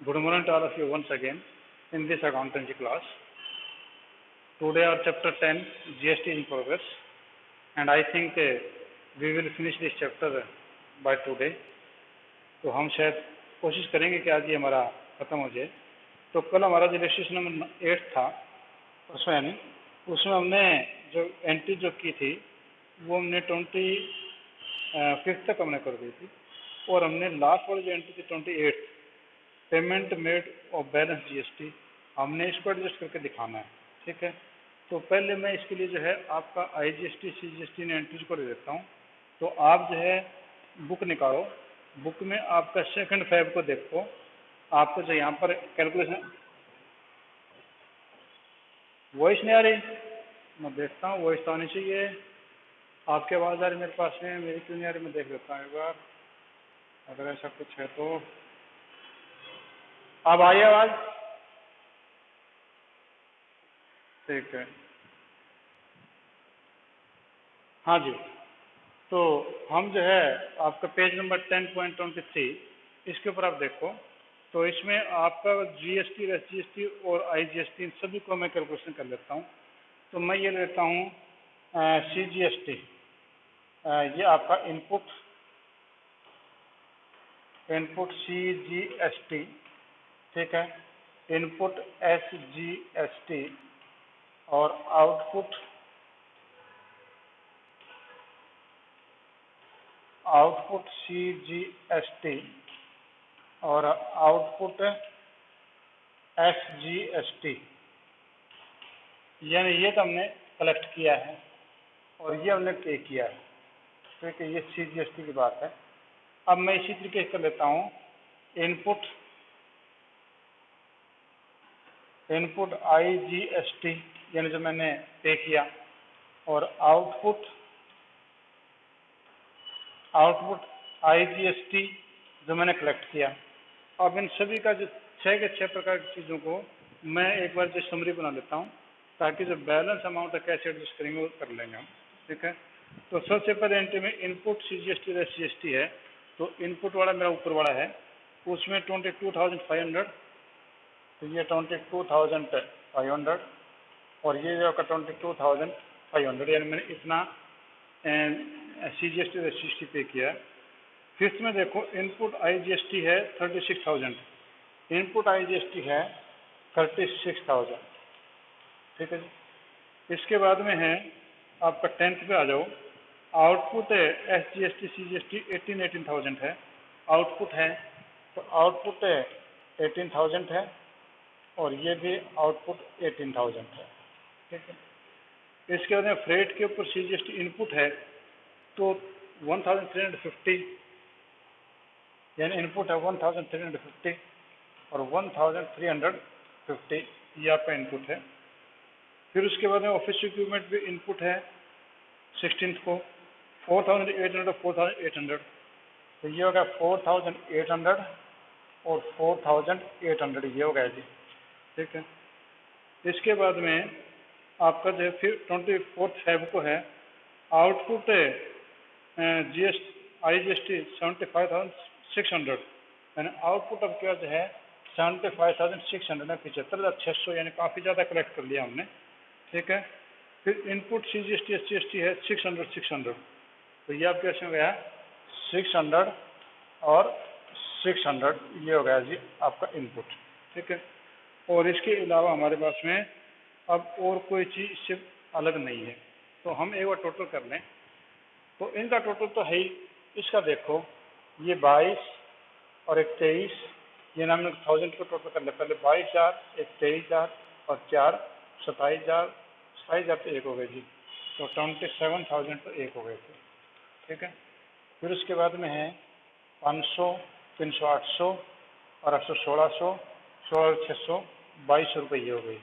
Good morning to all of you once again in this accountancy class. Today our chapter 10 GST in progress, and I think we will finish this chapter by today. तो हम शायद कोशिश करेंगे कि आज ये हमारा खत्म हो जाए। तो कल हमारा जो रजिस्ट्रेशन नंबर 8 था उसमें हमने जो एंट्री जो की थी वो हमने 25 तक हमने कर दी थी, और हमने लास्ट वाली जो एंट्री थी 28 payment made of balance GST, हमने इसको एडजस्ट करके दिखाना है। ठीक है, तो पहले मैं इसके लिए जो है आपका आईजीएसटी सीजीएसटी ने एंट्रीज को दे देता हूँ। तो आप जो है बुक निकालो, बुक में आपका 2 फेब को देखो, आपको जो यहाँ पर कैलकुलेशन वॉइस नहीं आ रही, मैं देखता हूँ वॉइस तो आनी चाहिए। आपकी आवाज़ आ रही मेरे पास में, मेरी क्यों नहीं आ रही, मैं देख लेता हूँ एक बार, अगर ऐसा कुछ है तो। अब आई आवाज़? ठीक है, हाँ जी। तो हम जो है आपका पेज नंबर 10.23 इसके ऊपर आप देखो, तो इसमें आपका जीएसटी एसजीएसटी और आईजीएसटी इन सभी को मैं कैलकुलेशन कर लेता हूँ। तो मैं ये लेता हूँ सीजीएसटी, ये आपका इनपुट सीजीएसटी, ठीक है, इनपुट एसजीएसटी और आउटपुट सीजीएसटी और आउटपुट एसजीएसटी, यानी ये तो हमने कलेक्ट किया है और ये हमने पे किया है। ठीक है, ये सीजीएसटी की बात है। अब मैं इसी तरीके से कर लेता हूँ इनपुट आईजीएसटी, यानी जो मैंने पे किया, और आउटपुट आईजीएसटी जो मैंने कलेक्ट किया। अब इन सभी का जो 6 के 6 प्रकार की चीज़ों को मैं एक बार जो समरी बना लेता हूँ, ताकि जो बैलेंस अमाउंट है कैसे एडजस्ट करेंगे वो कर लेंगे हम। ठीक है, तो सबसे पहले एंट्री में इनपुट सीजीएसटी और एसजीएसटी है। तो इनपुट वाला मेरा ऊपर वाला है, उसमें 22,500, तो ये 22,500 और ये जो आपका 22,500, यानी मैंने इतना सीजीएसटी और एसजीएसटी पे किया है। फिफ्थ में देखो इनपुट आईजीएसटी है 36,000, इनपुट आईजीएसटी है 36,000। ठीक है जी। इसके बाद में है आपका 10th पे आ जाओ, आउटपुट है एसजीएसटी सीजीएसटी 18,000 है, आउटपुट है, तो आउटपुट है 18,000 है और ये भी आउटपुट 18,000 है। ठीक है, इसके बाद में फ्रेट के ऊपर सीजीएसटी इनपुट है तो 1,350, यानी इनपुट है 1,350 और 1,350 ये आपका इनपुट है। फिर उसके बाद में ऑफिस इक्विपमेंट भी इनपुट है 16th को 4,800 और 4,800, तो ये होगा 4,800 और 4,800 ये होगा जी। ठीक है, इसके बाद में आपका जो है फिर 24th फेब को है आउटपुट आईजीएसटी 75,600, यानी आउटपुट अब क्या जो है 75,600 है, 75,600, यानी काफ़ी ज़्यादा कलेक्ट कर लिया हमने। ठीक है, फिर इनपुट सीजीएसटी एसजीएसटी है 600, तो ये आप कैसे हो गया 600 और 600, ये हो गया जी आपका इनपुट। ठीक है, और इसके अलावा हमारे पास में अब और कोई चीज़ इससे अलग नहीं है। तो हम एक बार टोटल कर लें, तो इनका टोटल तो है ही। इसका देखो ये 22 और एक 23, ये नाम 1000 को टोटल कर ले, पहले 22,000, एक 23,000 और 4 27,000, 27,000 तो एक हो गए जी, तो 27,000 तो एक हो गए थे। ठीक है, फिर उसके बाद में है 500, 300, 800 और 800, 1600, 16,600, 2200 रुपये ये हो गई।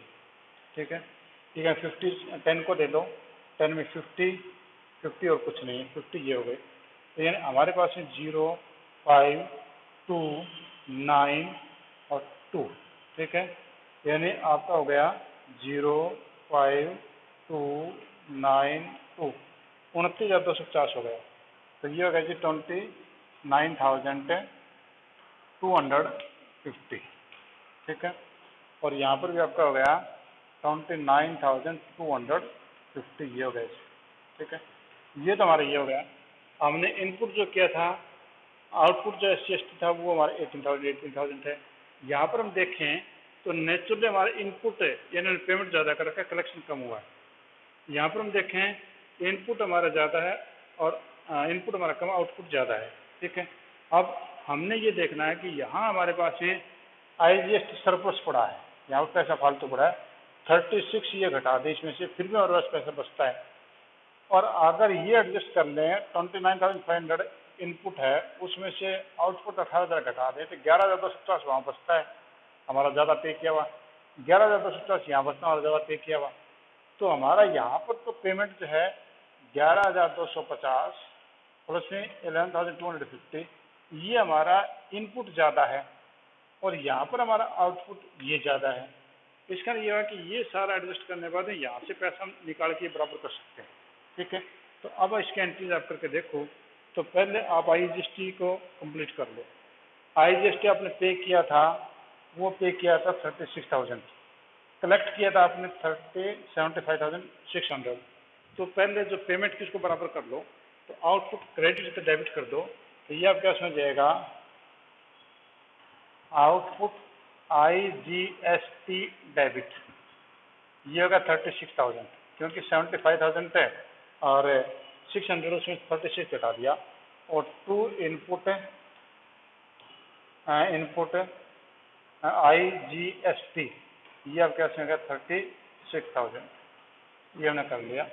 ठीक है, ठीक है, 10 को दे दो, 10 में 50 और कुछ नहीं है, 50 ये हो गए। तो यानी हमारे पास में 0, 5, 2, 9 और 2। ठीक है, यानी आपका हो गया 0, 5, 2, 9, 2, 29,250 हो गया। तो ये हो गया जी 29,250। ठीक है। और यहाँ पर भी आपका हो गया 29,250, ये हो गया। ठीक है, ये तो हमारा ये हो गया। हमने इनपुट जो किया था, आउटपुट जो SGST था वो हमारा 18,000 है। यहाँ पर हम देखें तो नेचुरली हमारा इनपुट है, यानी पेमेंट ज़्यादा कर रखा है, कलेक्शन कम हुआ है। यहाँ पर हम देखें इनपुट हमारा ज़्यादा है और इनपुट हमारा कम, आउटपुट ज़्यादा है। ठीक है, अब हमने ये देखना है कि यहाँ हमारे पास में IGST सरप्लस पड़ा है, यहाँ पर पैसा फालतू पड़ा है 36, ये घटा दे इसमें से, फिर भी हमारे पास पैसा बचता है। और अगर ये एडजस्ट कर लें 29,500 इनपुट है, उसमें से आउटपुट 18,000 घटा दें तो 11,250 वहाँ बचता है, हमारा ज़्यादा पे किया हुआ। 11,250 यहाँ बचता है, हमारा ज़्यादा पे किया हुआ। तो हमारा यहाँ पर तो पेमेंट जो है 11,250 प्लस में 11,250, ये हमारा इनपुट ज़्यादा है और यहाँ पर हमारा आउटपुट ये ज़्यादा है। इसका ये है कि ये सारा एडजस्ट करने के बाद यहाँ से पैसा हम निकाल के बराबर कर सकते हैं। ठीक है, तो अब इसके एंट्रीज आप करके देखो। तो पहले आप IGST को कंप्लीट कर लो। IGST आपने पे किया था, वो पे किया था 36,000, कलेक्ट किया था आपने 75,600। तो पहले जो पेमेंट की उसको बराबर कर लो। तो आउटपुट क्रेडिट से डेबिट कर दो, तो ये आपके पास में जाएगा आउटपुट IGST डेबिट, ये होगा 36,000, क्योंकि 75,000 है और 600 उसमें 36 घटा दिया। और टू इनपुट IGST, ये आपके पास में 36,000, ये हमने कर लिया।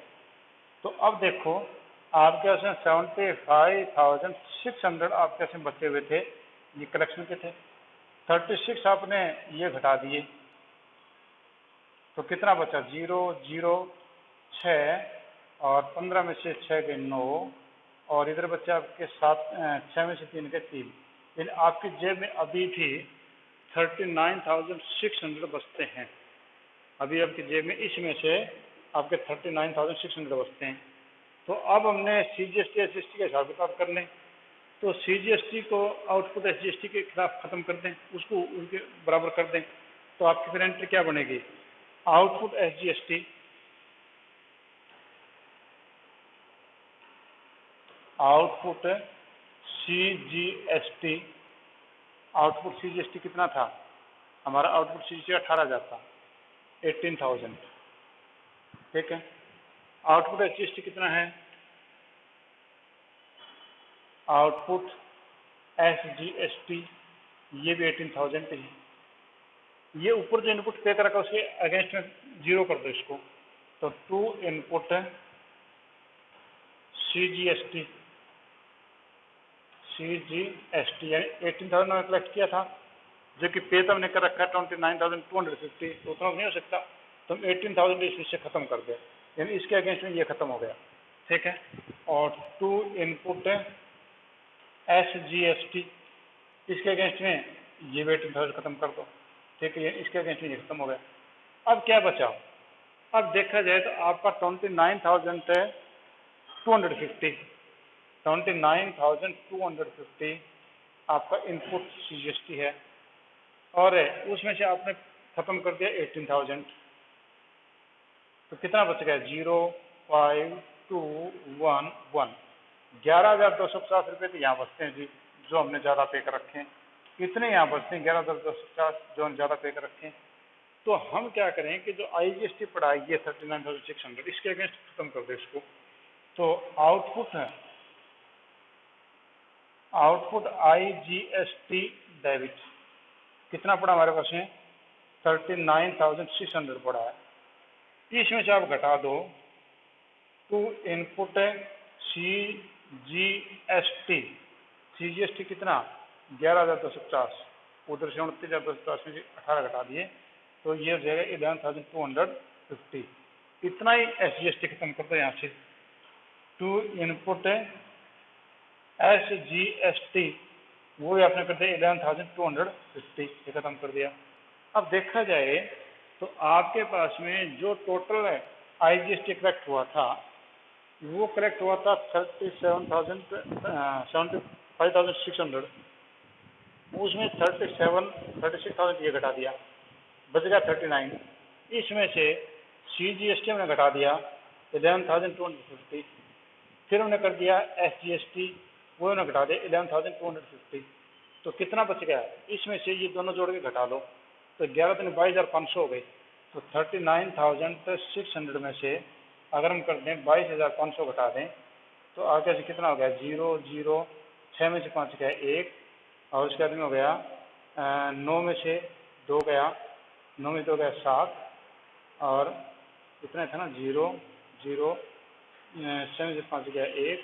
तो अब देखो आपके पास में 75,600 आपके पास में बचे हुए थे, ये कलेक्शन के थे। 36 आपने ये घटा दिए तो कितना बचा, 0, 0, 6 और 15 में से 6 गए 9, और इधर बच्चे आपके 6 में से 3 के 3, यानी आपकी जेब में अभी भी 39,600 बचते हैं। अभी आपकी जेब में इसमें से आपके 39,600 बचते हैं। तो अब हमने CGST SGST का हिसाब किताब कर लें। तो CGST को आउटपुट SGST के खिलाफ खत्म कर दें, उसको उनके बराबर कर दें। तो आपकी फिर एंट्री क्या बनेगी, output SGST output CGST, output CGST कितना था हमारा, आउटपुट CGST 18,000 था, 18,000। ठीक है, आउटपुट SGST कितना है, आउटपुट SGST ये भी 18,000 है। ये ऊपर जो इनपुट पे कर रखा है उसके अगेंस्ट में 0 कर दो इसको। तो टू इनपुट CGST यानी 18,000 मैंने कलेक्ट किया था, जो कि पे तो हमने कर रखा है 29,250, तो उतना नहीं हो सकता। तो हम 18,000 इससे खत्म कर दें, यानी इसके अगेंस्ट में ये खत्म हो गया। ठीक है, और टू इनपुट SGST, इसके अगेंस्ट में ये भी 18,000 खत्म कर दो। ठीक है, इसके अगेंस्ट में ये खत्म हो गया। अब क्या बचा, अब देखा जाए तो आपका 29,250 आपका इनपुट CGST है, और उसमें से आपने खत्म कर दिया 18,000। तो कितना बच गया, 0, 5, 2, 1, 1, 11,250 रुपये तो यहाँ बचते हैं जी, जो हमने ज़्यादा पे कर रखे हैं। कितने यहाँ बचते हैं, 11,250 जो हम ज़्यादा पे कर रखे हैं। तो हम क्या करें कि जो IGST पड़ा है ये 39,600, इसके अगेंस्ट खत्म कर दे इसको। तो आउटपुट IGST डेबिट कितना पड़ा हमारे पास में, 39,600 पड़ा है। इसमें से आप घटा दो टू इनपुट CGST कितना, 11,250, उधर से 29,250 में 18 घटा दिए तो ये हो जाएगा 11,250। इतना ही SGST खत्म कर दो यहाँ से। टू इनपुट SGST वो भी आपने कर दिया 11,250, ये खत्म कर दिया। अब देखा जाए तो आपके पास में जो टोटल IGST कलेक्ट हुआ था वो कलेक्ट हुआ था 75,600, उसमें 36,000 ये घटा दिया, बच गया 39। इसमें से CGST हमने घटा दिया 11,250, फिर हमने कर दिया SGST, वो हमने घटा दिया 11,250। तो कितना बच गया? इसमें से ये दोनों जोड़ के घटा लो तो 22,500 हो गई। तो 39,600 में से अगर हम कर दें 22,500 घटा दें तो आगे से कितना हो गया? 0 0, 6 में से 5 गया 1, और उसके बाद में हो गया 9 में से 2 गया, 9 में 2 गया 7, और इतना था ना 0 0, 6 में से 5 गया 1,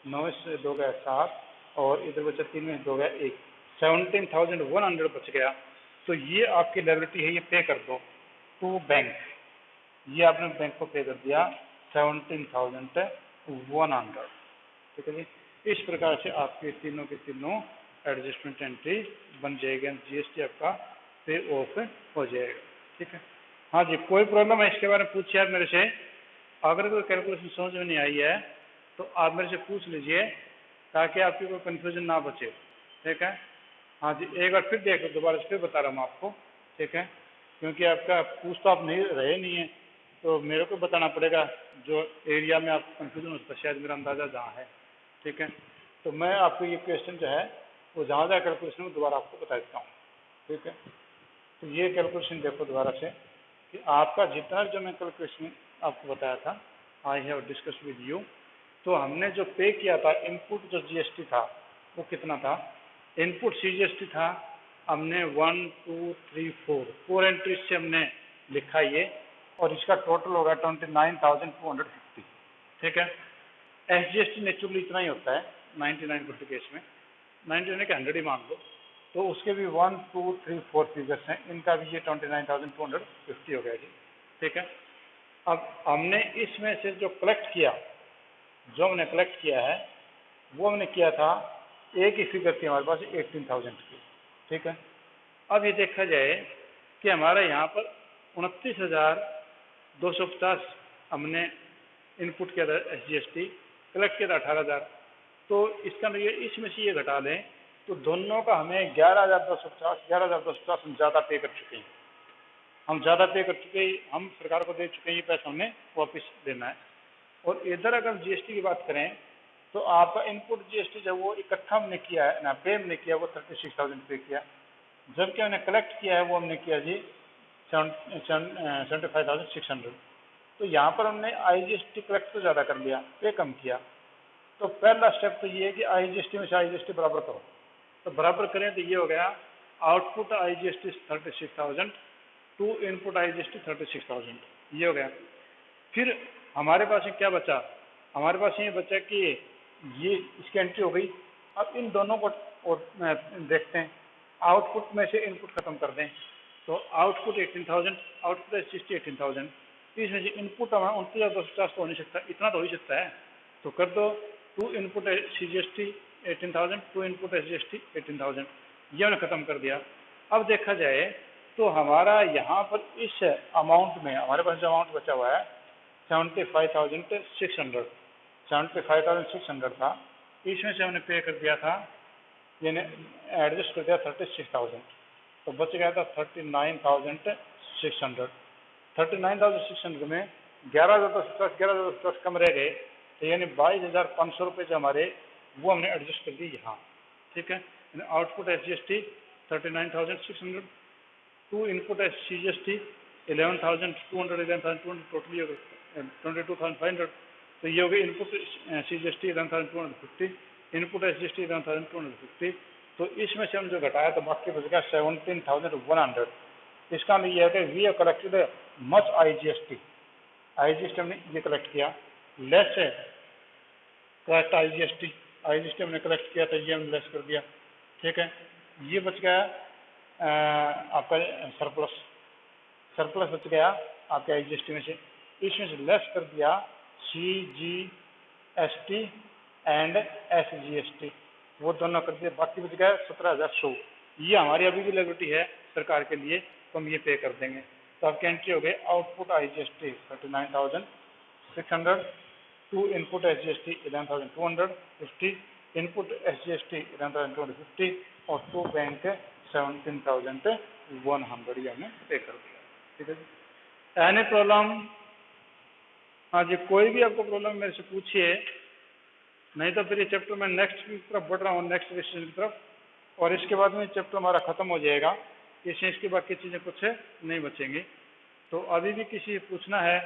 9 में से 2 गया 7, और इधर बचा 3 में से 2 गया 1, 17,100 बच गया। तो ये आपकी लायबिलिटी है, ये पे कर दो टू बैंक। ये आपने बैंक को पे कर दिया 17,100, ठीक है जी। इस प्रकार से आपके तीनों के तीनों एडजस्टमेंट एंट्री बन जाएगी, GST आपका पे ऑफ हो जाएगा, ठीक है। हाँ जी, कोई प्रॉब्लम है इसके बारे में पूछिए आप मेरे से। अगर कोई कैलकुलेशन समझ में नहीं आई है तो आप मेरे से पूछ लीजिए ताकि आपकी कोई कन्फ्यूजन ना बचे, ठीक है। हाँ जी, एक बार फिर देख लो, दोबारा से फिर बता रहा हूँ आपको, ठीक है, क्योंकि आपका पूछ तो आप नहीं रहे नहीं है, तो मेरे को बताना पड़ेगा जो एरिया में आप कन्फ्यूजन हो सकता है, शायद मेरा अंदाज़ा जहाँ है, ठीक है। तो मैं आपको ये क्वेश्चन जो है वो जहाँ जहाँ कैलकुलेशन में दोबारा आपको बता देता हूँ, ठीक है। तो ये कैलकुलेशन देखो दोबारा से कि आपका जितना जो मैं कैलकुलेशन आपको बताया था, I have discuss with you, तो हमने जो पे किया था इनपुट जो GST था वो कितना था? इनपुट CGST था, हमने 1 2 3 4 एंट्रीज से हमने लिखा ये, और इसका टोटल होगा 29,250, ठीक है। SGST नेचुरली इतना ही होता है 99% केस में, 99 के 100 ही मान लो, तो उसके भी 1 2 3 4 फिगर्स हैं, इनका भी ये 29,250 हो गया जी, ठीक है। अब हमने इसमें से जो कलेक्ट किया, जो हमने कलेक्ट किया है वो हमने किया था, एक ही फिगर थी हमारे पास 18,000 की, ठीक है। अब ये देखा जाए कि हमारे यहाँ पर 29,250 हमने इनपुट किया था SGST, कलेक्ट किया था 18,000, तो इसका मतलब इसमें से ये घटा लें तो दोनों का हमें 11,250 हम ज़्यादा पे कर चुके हैं, हम ज़्यादा पे कर चुके हैं, हम सरकार को दे चुके हैं, ये पैसा हमें वापस देना है। और इधर अगर GST की बात करें तो आपका इनपुट GST जब वो इकट्ठा हमने किया है ना, पे हमने किया वो 36,000 पे किया, जबकि हमने कलेक्ट किया है वो हमने किया जी 75,600। तो यहाँ पर हमने IGST कलेक्ट तो ज़्यादा कर लिया, पे कम किया। तो पहला स्टेप तो ये है कि IGST में से IGST बराबर करो, तो बराबर करें तो ये हो गया output IGST 36,000 to input IGST 36,000, ये हो गया। फिर हमारे पास क्या बचा? हमारे पास ये बचा कि ये इसकी एंट्री हो गई। अब इन दोनों को देखते हैं, आउटपुट में से इनपुट खत्म कर दें, तो आउटपुट 18,000, आउटपुट SGST 18,000, इसमें से इनपुट हमारा 29,250 तो हो नहीं सकता, इतना तो हो ही सकता है, तो कर दो to input CGST 18,000, to input SGST 18,000, ये हमने खत्म कर दिया। अब देखा जाए तो हमारा यहाँ पर इस अमाउंट में हमारे पास जो अमाउंट बचा हुआ है 75,600 था, इसमें से हमने पे कर दिया था, यानी एडजस्ट कर दिया 36,000, तो बच गया था 39,600। 39,600 में 11,050 कम रह गए, तो यानी 22,500 रुपये जो हमारे वो हमने एडजस्ट कर दिए यहाँ, ठीक है। Output SGST 39,600, to input CGST 11,200 totally हो गए 22,500, तो ये हो गए इनपुट CGST 11,250, इनपुट SGST 11,250, तो इसमें से हम जो घटाया तो बाकी बच गया 17,100। इसका मतलब यह है कि we have collected much IGST हमने ये कलेक्ट किया, लेस है कलेक्ट IGST हमने कलेक्ट किया था, ये हमने लेस कर दिया, ठीक है। ये बच गया आपका सरप्लस बच गया आपके IGST में से, इसमें से लेस कर दिया CGST एंड SGST, वो दोनों कर दिए, बाकी बच गया 17,100। ये हमारी अभी भी लायबिलिटी है सरकार के लिए, तो हम ये पे कर देंगे। तो आपकी एंट्री हो गई output IGST 39,600, to input SGST 11,250, input SGST 11,250 और टू बैंक 17,100 ये हमने पे कर दिया। ठीक है जी। Any problem? हाँ जी, कोई भी आपको प्रॉब्लम मेरे से पूछिए, नहीं तो फिर ये चैप्टर मैं नेक्स्ट की तरफ बढ़ रहा हूँ, नेक्स्ट क्वेश्चन की तरफ, और इसके बाद में चैप्टर हमारा खत्म हो जाएगा। इसके बाद की चीज़ें कुछ नहीं बचेंगी। तो अभी भी किसी पूछना है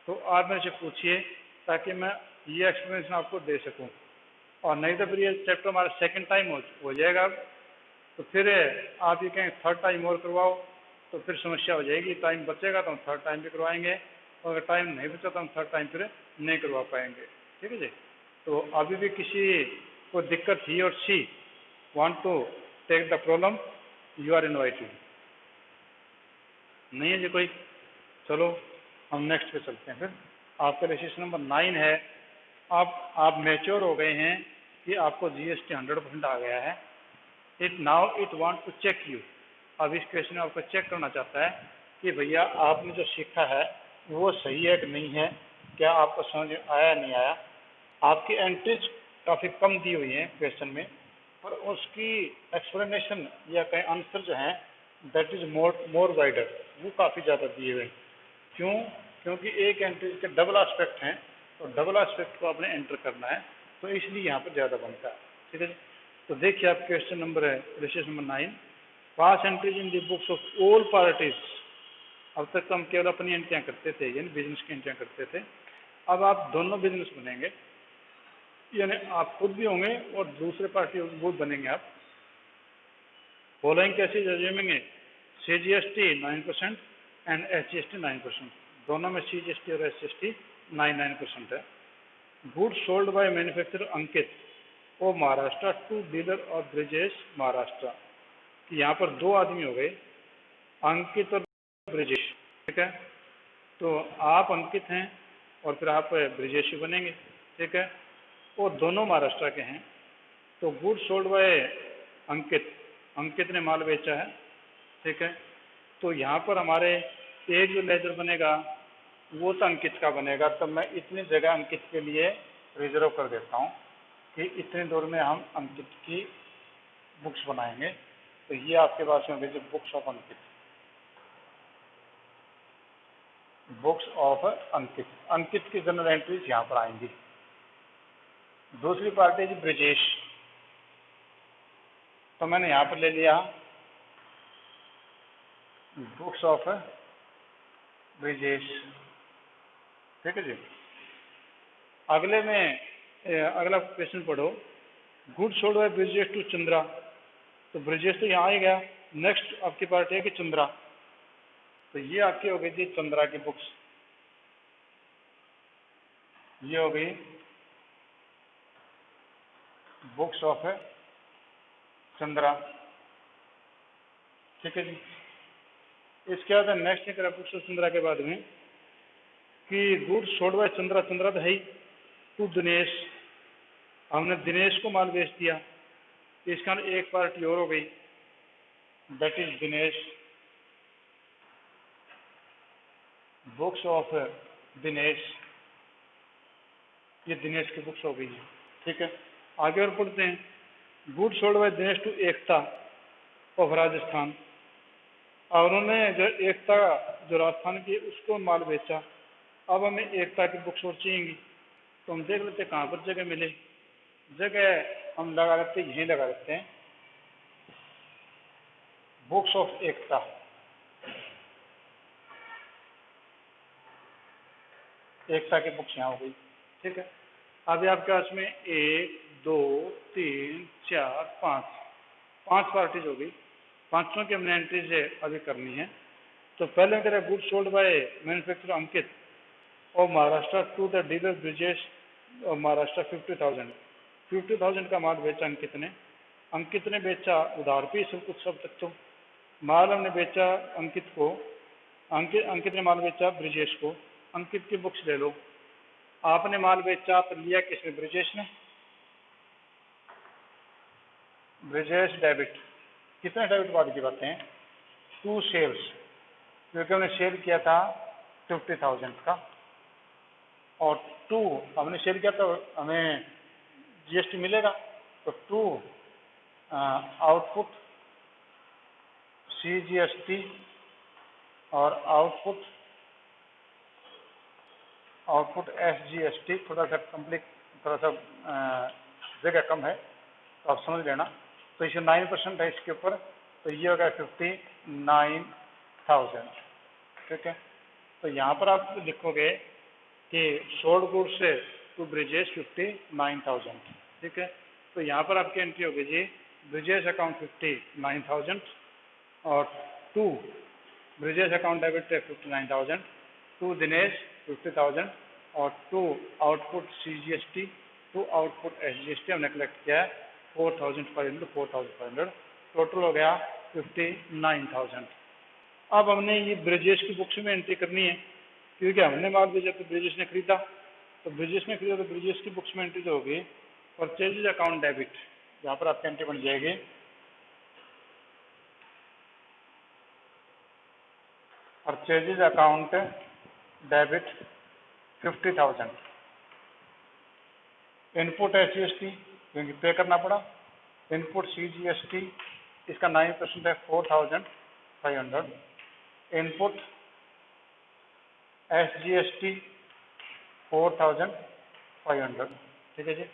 तो आप मेरे से पूछिए, ताकि मैं ये एक्सप्लेनेशन आपको दे सकूं। और नहीं तो फिर ये चैप्टर हमारा सेकंड टाइम हो जाएगा। तो फिर आप ये कहें थर्ड टाइम और करवाओ, तो फिर समस्या हो जाएगी। टाइम बचेगा तो हम थर्ड टाइम भी करवाएंगे, और अगर टाइम नहीं बचा तो हम थर्ड टाइम फिर नहीं करवा पाएंगे। ठीक है जी। तो अभी भी किसी को दिक्कत ही और see want to take the problem, you are invited. नहीं है जी कोई? चलो हम नेक्स्ट पे चलते हैं। फिर आपका रजिस्ट्रेशन नंबर 9 है। आप मैच्योर हो गए हैं कि आपको GST 100% आ गया है। It want to check you. अब इस क्वेश्चन में आपको चेक करना चाहता है कि भैया आपने जो सीखा है वो सही है कि नहीं है, क्या आपको समझ में आया नहीं आया। आपकी एंट्रीज काफ़ी कम दी हुई हैं क्वेश्चन में, पर उसकी एक्सप्लेनेशन या कहीं आंसर जो है दैट इज मोर वाइडर, वो काफ़ी ज़्यादा दिए हुए हैं। क्यों? क्योंकि एक एंट्रीज के डबल एस्पेक्ट हैं, तो डबल एस्पेक्ट को आपने एंटर करना है, तो इसलिए यहाँ पर ज़्यादा बनता है। ठीक है जी। तो देखिए आप क्वेश्चन नंबर है question number 9, pass entries in the books of all parties. अब तक तो हम केवल अपनी एंट्रियाँ करते थे, यानी बिजनेस की एंट्रियाँ करते थे। अब आप दोनों बिजनेस बनेंगे, यानी आप खुद भी होंगे और दूसरे पार्टी वो बनेंगे आप। फॉलोइंग कैसे जजेंगे? CGST 9% and SGST 9%। दोनों में CGST और SGST 9% है। Goods sold by manufacturer Ankit और Maharashtra to dealer of Brijesh Maharashtra. यहाँ पर दो आदमी हो गए, अंकित और ब्रिजेश। ठीक है, तो आप अंकित हैं और फिर आप ब्रिजेश बनेंगे। ठीक है, और दोनों महाराष्ट्र के हैं। तो गुड्स सोल्ड बाय अंकित, अंकित ने माल बेचा है। ठीक है, तो यहाँ पर हमारे एक जो लेजर बनेगा वो तो अंकित का बनेगा। तो मैं इतनी जगह अंकित के लिए रिजर्व कर देता हूँ कि इतने दूर में हम अंकित की बुक्स बनाएंगे। तो ये आपके पास में होगी books of Ankit, books of Ankit. Ankit की जनरल एंट्रीज यहाँ पर आएंगी। दूसरी पार्टी है ब्रिजेश, तो मैंने यहाँ पर ले लिया बुक्स ऑफ ब्रिजेश। ठीक है जी। अगले में अगला क्वेश्चन पढ़ो, good sold by Brijesh to Chandra. तो ब्रिजेश तो यहाँ ही गया। नेक्स्ट आपकी पार्टी है कि चंद्रा, तो ये आपकी हो गई थी चंद्रा की बुक्स। ये हो गई बुक्स ऑफ चंद्रा। ठीक है जी। इसके बाद नेक्स्ट है करा बुक्स ऑफ चंद्रा के बाद में कि good sold by Chandra, Chandra तो है ही, टू दिनेश। हमने दिनेश को माल बेच दिया। इसका एक पार्टी और हो गई, that is Dinesh, books of Dinesh. ये दिनेश की बुक्स हो गई है। ठीक है, आगे और पढ़ते हैं। Good sold by Dinesh to Ekta of Rajasthan. और उन्होंने जो एकता जो राजस्थान की उसको माल बेचा। अब हमें एकता की बुक्स और चाहिएंगी, तो हम देख लेते हैं कहाँ पर जगह मिले। जगह हम लगा लेते हैं, यहीं लगा लेते हैं, बुक्स ऑफ एकता। एकता की बुक्स यहाँ हो गई। ठीक है, अभी आपके पास में 1 2 3 4 5 पार्टीज हो गई। पांचों की हमने एंट्रीज अभी करनी है। तो पहले करें good sold by manufacturer Ankit और Maharashtra to the dealer Brijesh और महाराष्ट्र 50,000 का माल बेचा अंकित ने। अंकित ने बेचा उधार पे सब कुछ सब तक। तो माल हमने बेचा अंकित को, अंकित ने माल बेचा ब्रिजेश को। अंकित की बुक्स ले लो। आपने माल बेचा तो लिया किसने? ब्रिजेश ने। ब्रिजेश डेबिट, कितने डेबिट बाद की बातें हैं? 2 सेल्स, क्योंकि हमने सेल किया था 50,000 का, और 2 हमने सेल किया तो हमें GST मिलेगा। तो टू आउटपुट CGST और आउटपुट SGST, थोड़ा सा कंप्लीट, थोड़ा सा जगह कम है तो आप समझ लेना। तो इसे 9% है इसके ऊपर, तो ये होगा 59,000। ठीक है, तो यहाँ पर आप लिखोगे कि सोल्ड गुड्स से टू ब्रिजेश 59,000। ठीक है, तो यहाँ पर आपकी एंट्री होगी जी ब्रिजेश अकाउंट 59,000 और to Brijesh account debit 59,000, to Dinesh 50,000 और to output CGST, to output SGST हमने कलेक्ट किया है 4,500, टोटल हो गया 59,000। अब हमने ये ब्रिजेश की बुक्स में एंट्री करनी है, क्योंकि हमने माल भेजा तो ब्रिजेश ने खरीदा, तो ब्रिजेश ने खरीदा तो ब्रिजेश की बुक्स में एंट्री जो होगी परचेजेज अकाउंट डेबिट, यहाँ पर आपकी एंट्री बन जाएगी purchases account debit 50,000, input SGST क्योंकि पे करना पड़ा, इनपुट CGST इसका 9% है 4,500, इनपुट SGST 4,500। ठीक है जी,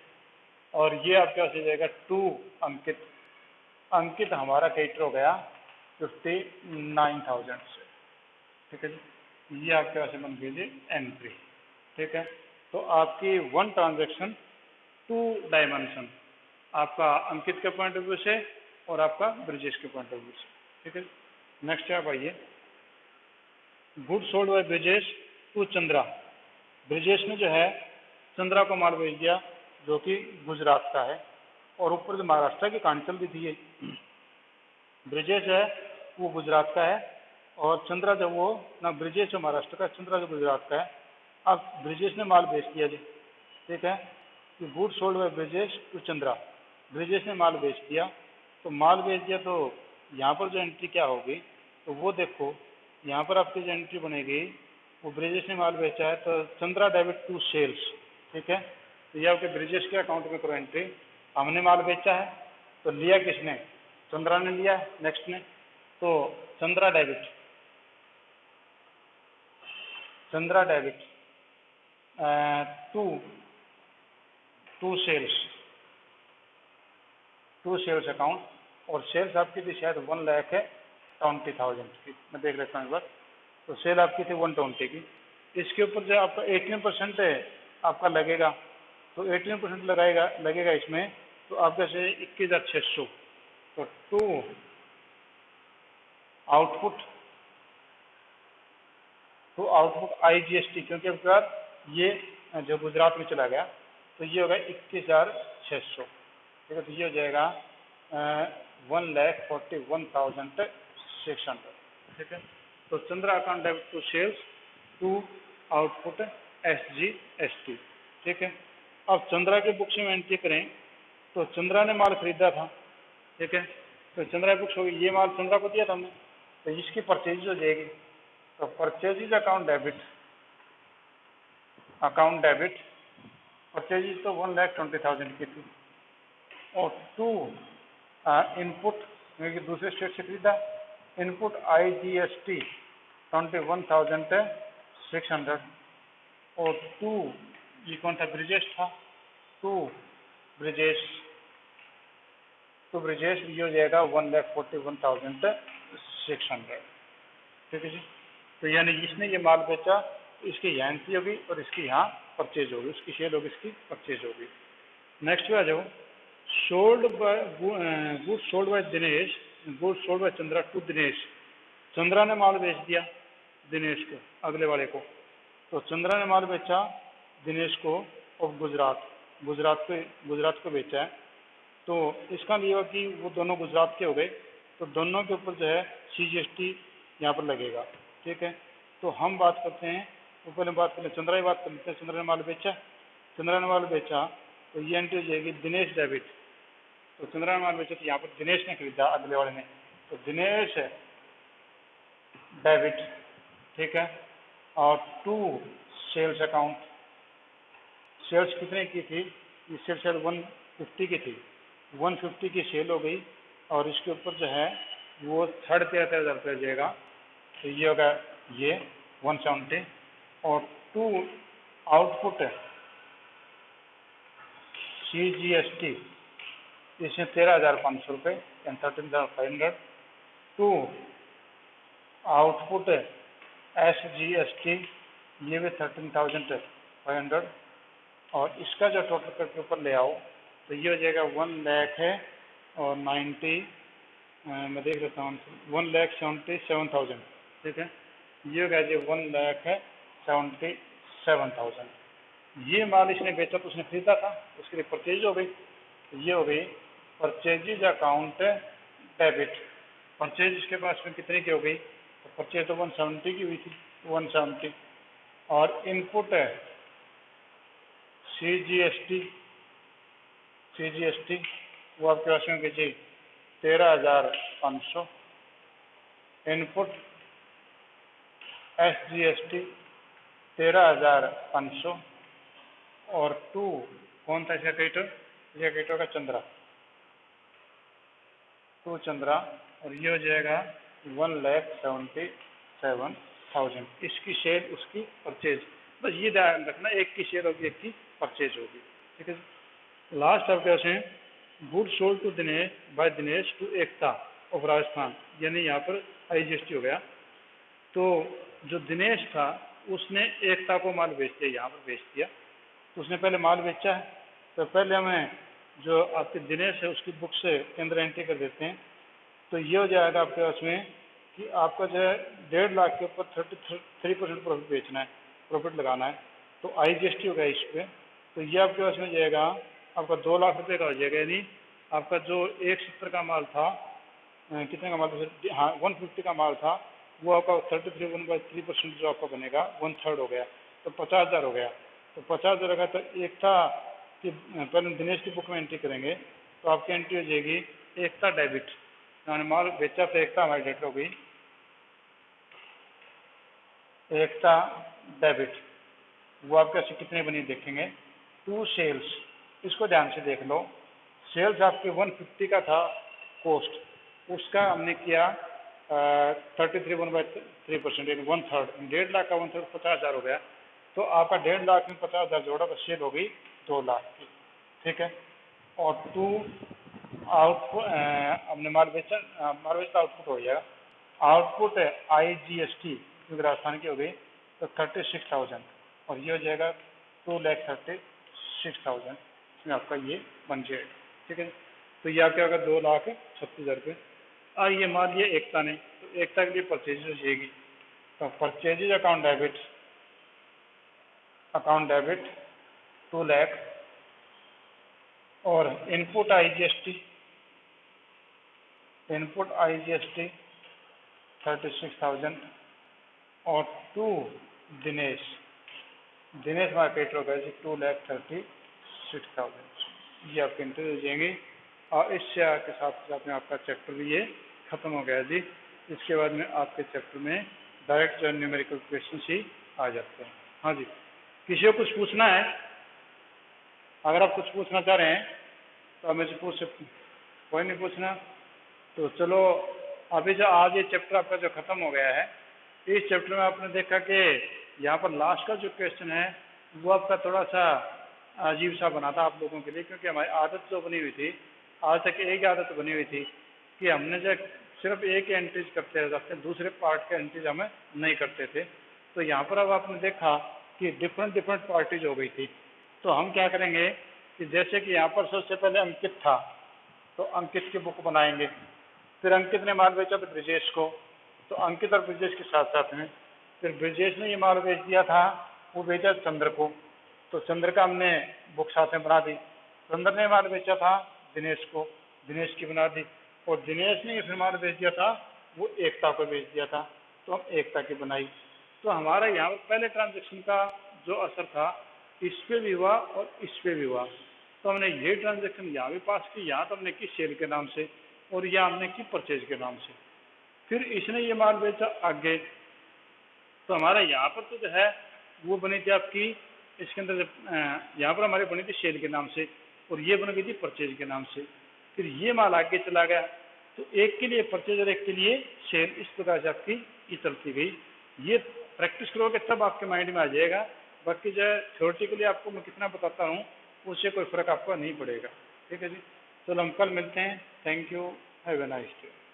और ये आपके पास हो जाएगा टू अंकित। अंकित हमारा कैटर हो गया 59,000 से। ठीक है जी, ये आपके पास बन गई जी एंट्री। ठीक है, तो आपकी वन ट्रांजैक्शन टू डायमेंशन, आपका अंकित के पॉइंट ऑफ व्यू से और आपका ब्रिजेश के पॉइंट ऑफ व्यू से। ठीक है, नेक्स्ट आप आइए, good sold by Brijesh to Chandra. Brijesh ने जो है चंद्रा को माल भेज दिया जो कि गुजरात का है, और ऊपर जो महाराष्ट्र की कांचल भी थी ये। ब्रिजेश है वो गुजरात का है और चंद्रा जो वो ना, ब्रिजेश जो महाराष्ट्र का है, चंद्रा जो गुजरात का है। अब ब्रिजेश ने माल बेच दिया जी। ठीक है, कि good sold by Brijesh to Chandra, Brijesh ने माल बेच दिया, तो माल बेच दिया तो यहाँ पर जो एंट्री क्या होगी, तो वो देखो यहाँ पर आपकी जो एंट्री बनेगी वो ब्रिजेश ने माल बेचा है तो चंद्रा डेबिट टू सेल्स। ठीक है, तो ये आपके ब्रिजेश के अकाउंट में करो एंट्री। हमने माल बेचा है तो लिया किसने, चंद्रा ने लिया। नेक्स्ट ने तो Chandra debit to sales account, और सेल्स आपकी थी शायद 1,20,000 की, मैं देख लेता हूँ एक बार। तो सेल आपकी थी 120 की। इसके ऊपर जो आपका 18% आपका लगेगा, तो 18% लगेगा इसमें, तो आपके से 21,600। तो टू आउटपुट IGST, क्योंकि आपके बाद ये जो गुजरात में चला गया तो ये होगा 21,600। ठीक है, तो ये हो जाएगा 1,41,600। ठीक है, तो Chandra account debit to sales to output SGST। ठीक है, अब चंद्रा के बुक्स में एंट्री करें तो चंद्रा ने माल खरीदा था। ठीक है, तो चंद्रा बुक्स होगी, ये माल चंद्रा को दिया था हमने, तो इसकी परचेज हो जाएगी। तो परचेजिज अकाउंट डेबिट परचेजिज तो 1,20,000 की थी, और टू इनपुट क्योंकि दूसरे स्टेट से खरीदा, इनपुट IGST 21,600, और टू ये कौन था, ब्रिजेश था, टू ब्रिजेश ये हो जाएगा 1,41,600। ठीक है जी, तो यानी इसने ये माल बेचा तो इसकी यहाँ एंट्री होगी और इसकी यहाँ परचेज होगी, उसकी सेल होगी, इसकी परचेज होगी। नेक्स्ट पे आ जाओ, good sold by Dinesh, good sold by Chandra to Dinesh. Chandra ने माल बेच दिया दिनेश को, अगले वाले को, तो चंद्रा ने माल बेचा दिनेश को और गुजरात को बेचा है, तो इसका लिए कि वो दोनों गुजरात के हो गए, तो दोनों के ऊपर जो है CGST यहाँ पर लगेगा। ठीक है, तो हम बात करते हैं, ऊपर बात करते हैं चंद्रा की बात कर लेते हैं। चंद्रा ने माल बेचा तो ये एंट्री हो जाएगी दिनेश डेबिट, तो चंद्रा ने माल बेचा तो यहाँ पर दिनेश ने खरीदा अगले वाले ने, तो दिनेश डेबिट। ठीक है, और टू सेल्स अकाउंट, सेल्स कितने की थी, ये सेल्स 150 की थी, 150 की सेल हो गई और इसके ऊपर जो है वो 13,500 रुपये जाएगा, तो ये होगा ये 170। और 2 आउटपुट CGST, इसमें 13,500 रुपये एंड 13,500। 2 आउटपुट SGST, ये भी 13,500। और इसका जो टोटल करके ऊपर ले आओ तो ये हो जाएगा 1 लाख है और 90, मैं देख लेता हूँ, 1,77,000। ठीक है, ये हो गया जी 1,77,000। ये माल इसने बेचा तो उसने खरीदा था, उसके लिए परचेज हो गई। ये हो गई परचेजेज अकाउंट डेबिट। परचेज इसके पास में कितने की हो गई, तो परचेज तो 170 की हुई थी, 170। और इनपुट CGST वो आपके पास में जी 13,500। Input SGST 13,500। और 2 कौन था इसका क्रेडिटर, ये क्रेडिटर का चंद्रा, 2 चंद्रा, और ये हो जाएगा 1,77,000। इसकी शेयर उसकी परचेज, बस ये ध्यान रखना, एक की शेयर होगी एक की परचेज होगी। ठीक है, लास्ट आपके पास है good sold to Dinesh by Dinesh to Ekta of Rajasthan, यानी यहाँ पर IGST हो गया। तो जो दिनेश था उसने एकता को माल बेच दिया, यहाँ पर बेच दिया। तो उसने पहले माल बेचा है, तो पहले हमें जो आपके दिनेश है उसकी बुक से के अंदर एंट्री कर देते हैं। तो ये हो जाएगा आपके पास में कि आपका जो है 1.5 लाख के ऊपर 33% प्रॉफिट बेचना है, प्रॉफिट लगाना है, तो IGST हो गया इस पर। तो ये आपके पास में जाएगा आपका 2 लाख रुपये का हो जाएगा, यानी आपका जो 170 का माल था, कितने का माल था, हाँ 150 का माल था, वो आपका 33 जो आपका बनेगा 1/3 हो गया, तो 50,000 हो गया। तो 50,000 होगा तो एकता की पहले दिनेश की बुक में एंट्री करेंगे, तो आपकी एंट्री हो जाएगी एकता डेबिट, यानी माल बेचा तो एकता हमारी डेबिट हो गई, एकता डेबिट। वो आपके से कितने बनी देखेंगे, 2 सेल्स, इसको ध्यान से देख लो। सेल्स आपके 150 का था कॉस्ट, उसका हमने किया 33/3%, यानी 1/3, 1.5 लाख का 1/3 50,000 हो गया। तो आपका 1.5 लाख में 50,000 जोड़ा तो सेल हो गई 2 लाख की। ठीक है, और 2 आउटपुट हमने माल बेचा आउटपुट हो गया। आउटपुट IGST क्योंकि राजस्थान की हो गई तो 36,000, और ये हो जाएगा 2,36,000, इसमें आपका ये बन जाएगा। ठीक है, तो ये आपका होगा 2,36,000 रुपये। और ये मान लिया एकता ने, तो एकता के लिए परचेज हो जाएगी, तो परचेजेज अकाउंट डेबिट 2 लाख। और इनपुट IGST 36,000। और 2 दिनेश मार्केट हो गया जी 2,36,000। ये आपके एंट्री हो जाएंगे। और इससे आपके साथ में आपका चैप्टर भी ये खत्म हो गया जी। इसके बाद में आपके चैप्टर में डायरेक्ट जो न्यूमेरिकल क्वेश्चन ही आ जाते हैं। हाँ जी, किसी को कुछ पूछना है, अगर आप कुछ पूछना चाह रहे हैं तो आप मुझे पूछ सकते हैं, कोई नहीं पूछना तो चलो। अभी जो आज ये चैप्टर आपका जो खत्म हो गया है, इस चैप्टर में आपने देखा कि यहाँ पर लास्ट का जो क्वेश्चन है वो आपका थोड़ा सा अजीब सा बना था आप लोगों के लिए, क्योंकि हमारी आदत जो बनी हुई थी, आज तक एक आदत बनी हुई थी कि हमने जो सिर्फ एक एंट्रीज करते रहते, दूसरे पार्ट के एंट्रीज हमें नहीं करते थे। तो यहाँ पर अब आपने देखा कि डिफरेंट पार्टीज हो गई थी। तो हम क्या करेंगे कि जैसे कि यहाँ पर सबसे पहले अंकित था, तो अंकित की बुक बनाएंगे। फिर अंकित ने माल बेचा तो ब्रिजेश को, तो अंकित और ब्रिजेश के साथ साथ में फिर ब्रिजेश ने ये माल बेच दिया था, वो बेचा चंद्र को, तो चंद्र का हमने बुक साथ में बना दी। चंद्र ने माल बेचा था दिनेश को, दिनेश की बना दी। और दिनेश ने फिर माल बेच दिया था, वो एकता को बेच दिया था, तो हम एकता की बनाई। तो हमारा यहाँ पर पहले ट्रांजेक्शन का जो असर था इस पे भी हुआ और इस पे भी हुआ। तो हमने ये ट्रांजेक्शन यहाँ भी पास की, यहाँ तो हमने की सेल के नाम से और यहाँ हमने की परचेज के नाम से। फिर इसने ये माल बेचा आगे, तो हमारा यहाँ पर तो जो है वो बनी थी आपकी, इसके अंदर यहाँ पर हमारी बनी थी सेल के नाम से और ये बन गई थी परचेज के नाम से। फिर ये माल आगे चला गया, तो एक के लिए परचेजर, एक के लिए सेल, इस प्रकार से आपकी ये चलती गई। ये प्रैक्टिस करोगे तब आपके माइंड में आ जाएगा। बाकी जो है थ्योरेटिकली आपको मैं कितना बताता हूँ उससे कोई फर्क आपको नहीं पड़ेगा। ठीक है जी, चलो हम कल मिलते हैं। Thank you, have a nice day.